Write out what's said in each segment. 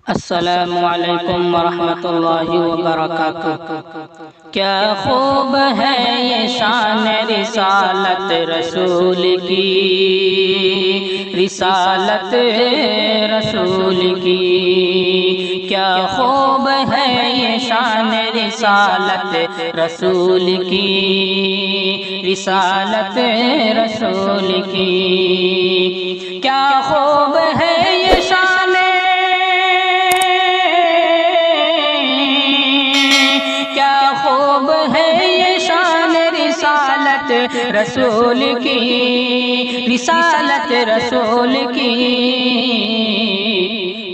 السلام علیکم ورحمۃ اللہ وبرکاتہ۔ کیا خوب ہے یہ شان رسالت رسول کی، رسالت رسول کی۔ کیا خوب ہے یہ شان رسالت رسول کی، رسالت رسول کی۔ کیا خوب ہے یہ شان، رسول کی، رسالت رسول کی۔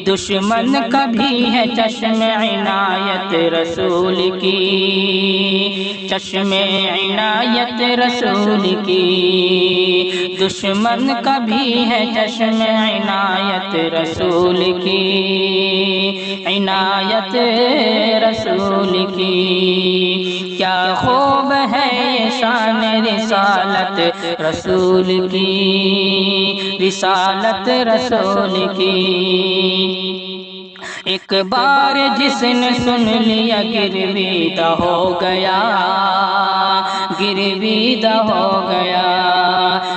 دشمن کبھی ہے چشم عنایت رسول کی، چشم عنایت رسول کی۔ دشمن کبھی ہے چشم عنایت رسول کی، عنایت رسول کی۔ کیا خوب ہے یہ شان رسالت رسول کی، رسالت رسول کی۔ ایک بار جس نے سن لیا گرویدہ ہو گیا، گرویدہ ہو گیا۔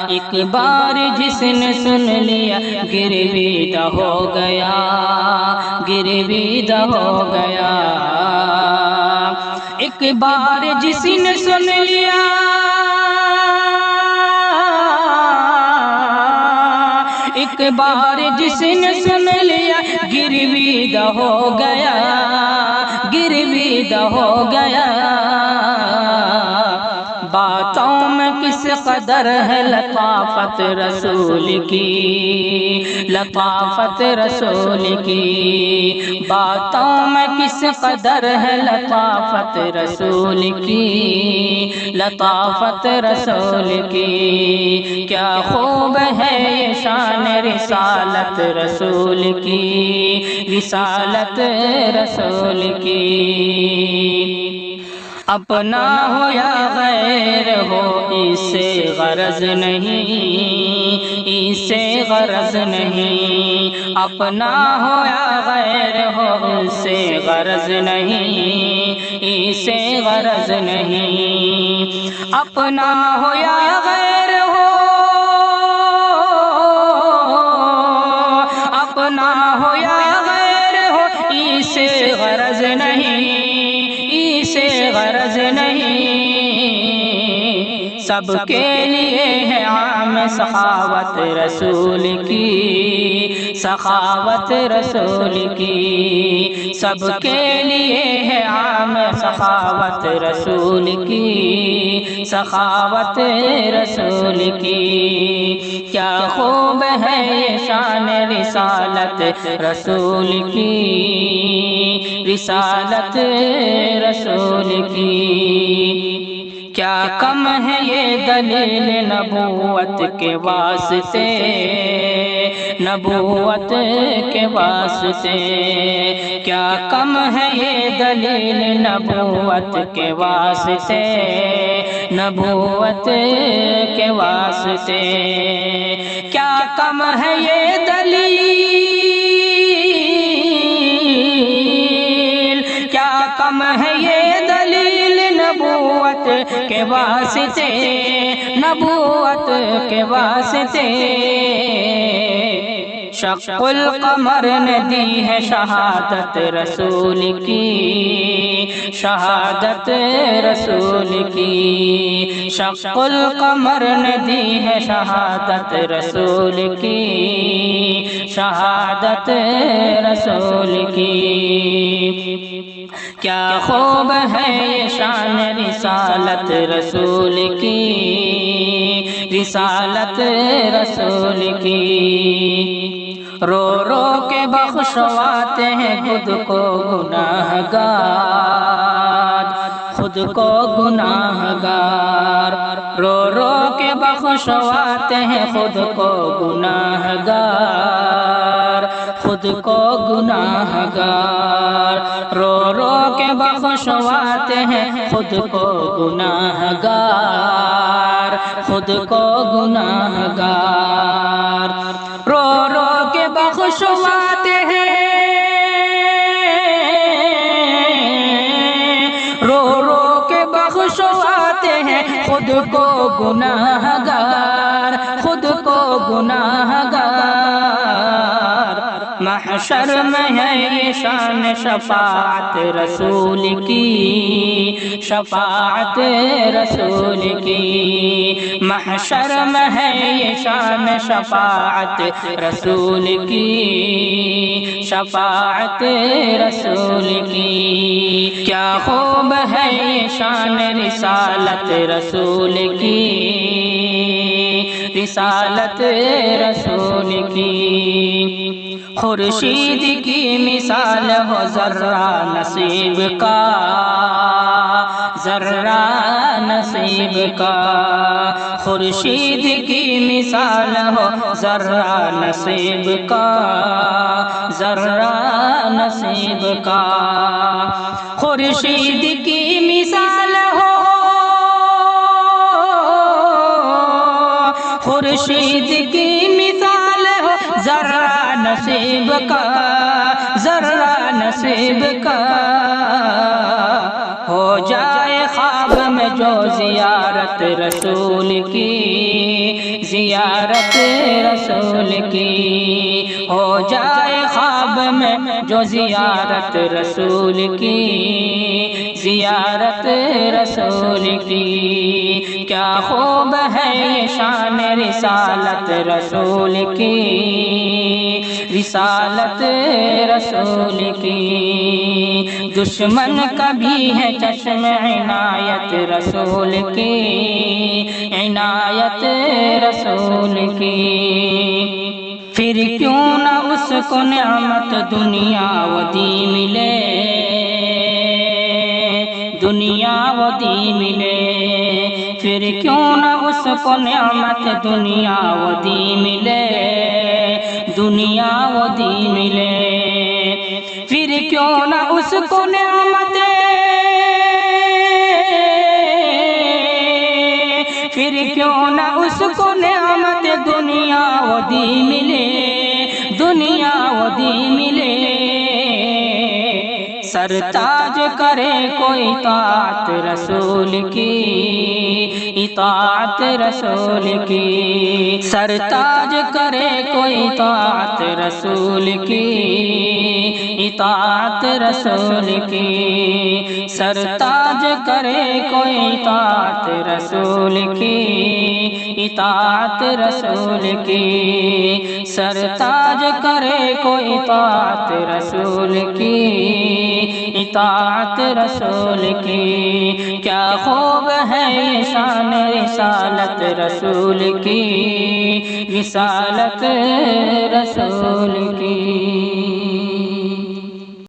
ایک بار جس نے سن لیا گرویدہ ہو گیا، گرویدہ ہو گیا۔ ایک بار جس نے سن لیا، ایک بار جس نے سن لیا گرویدہ ہو گیا، گرویدہ ہو گیا۔ باتوں میں کس قدر ہے لطافت رسول کی، لطافت رسول کی۔ باتوں میں کس قدر ہے لطافت رسول کی، لطافت رسول کی۔ کیا خوب ہے یہ شان رسالت رسول کی، رسالت رسول کی۔ اپنا ہو یا غیر ہو اس سے غرض نہیں، اس سے غرض نہیں۔ اپنا ہو یا غیر ہو اس سے غرض نہیں، اس سے غرض نہیں۔ اپنا ہو یا غیر ہو، اپنا ہو یا غیر ہو اس سے غرض نہیں، غرض نہیں۔ سب کے لیے ہے عام سخاوت رسول کی، سخاوت رسول کی۔ سب کے لیے ہے عام سخاوت رسول کی، سخاوت رسول کی۔ کیا خوب ہے یہ شان رسالت رسول کی، رسالت رسول کی۔ کیا کم ہے یہ دلیل نبوت کے واسطے، نبوت کے واسطے۔ کیا کم ہے یہ دلیل نبوت کے واسطے، نبوت کے واسطے۔ کیا کم ہے یہ دلیل، کیا کم ہے یہ دلیل نبوت کے واسطے، نبوت کے واسطے۔ شق القمر نے دی ہے شہادت رسول کی، شہادت رسول کی۔ شق القمر نے دی ہے شہادت رسول کی، شہادت رسول کی۔ کیا خوب ہے یہ شان رسالت رسول کی، رسالت رسول کی۔ رو رو کے بخشواتے ہیں خود کو گناہ گار، خود کو گناہ گار۔ رو رو کے بخشواتے ہیں خود کو گناہ گار، خود کو گناہ گار۔ رو رو کے بخشواتے ہیں خود کو گناہ گار، خود کو گناہ گار۔ رو رو کے بخشواتے ہیں خود کو گناہگار، خود کو گناہگار، محشر میں ہے یہ شان شفاعت رسول کی، شفاعت رسول کی، محشر میں ہے یہ شان شفاعت رسول کی، شفاعت رسول کی۔ کیا خوب ہے یہ شان رسالت رسول کی، رسالت رسول کی، خورشید کی مثال ہو ذرہ نصیب کا، ذرہ نصیب کا، خورشید کی مثال ہو ذرہ نصیب کا، ذرہ نصیب کا، خورشید کی مثال ہو، خورشید کی مثال ہو ذرہ نصیب کا، ذرہ نصیب کا، ہو جائے خواب میں جو زیارت رسول کی، زیارت رسول کی، ہو جائے خواب میں جو زیارت رسول کی، زیارت رسول کی۔ کیا خوب ہے یہ شان رسالت رسول کی، رسالت رسول کی، دشمن کا بھی ہے چشم عنایت رسول کی، عنایت رسول کی، پھر کیوں نہ اس کو نعمت دنیا و دین ملے، دنیا و دین ملے، پھر کیوں نہ اس کو نعمت دنیا و دین ملے، دنیا و دین ملے، پھر کیوں نہ اس کو نعمت، پھر کیوں نہ اس کو نعمت دنیا و دین ملے، دنیا و دین ملے، سرتاج کرے کوئی اطاعت رسول کی، اطاعت رسول کی، سرتاج کرے کوئی اطاعت رسول کی، اطاعت رسول کی، سرتاج کرے کوئی اطاعت رسول کی، اطاعت رسول کی، سرتاج کرے کوئی اطاعت رسول کی، اطاعت رسول کی۔ کیا خوب ہے یہ شان رسالت رسول کی، رسالت رسول کی۔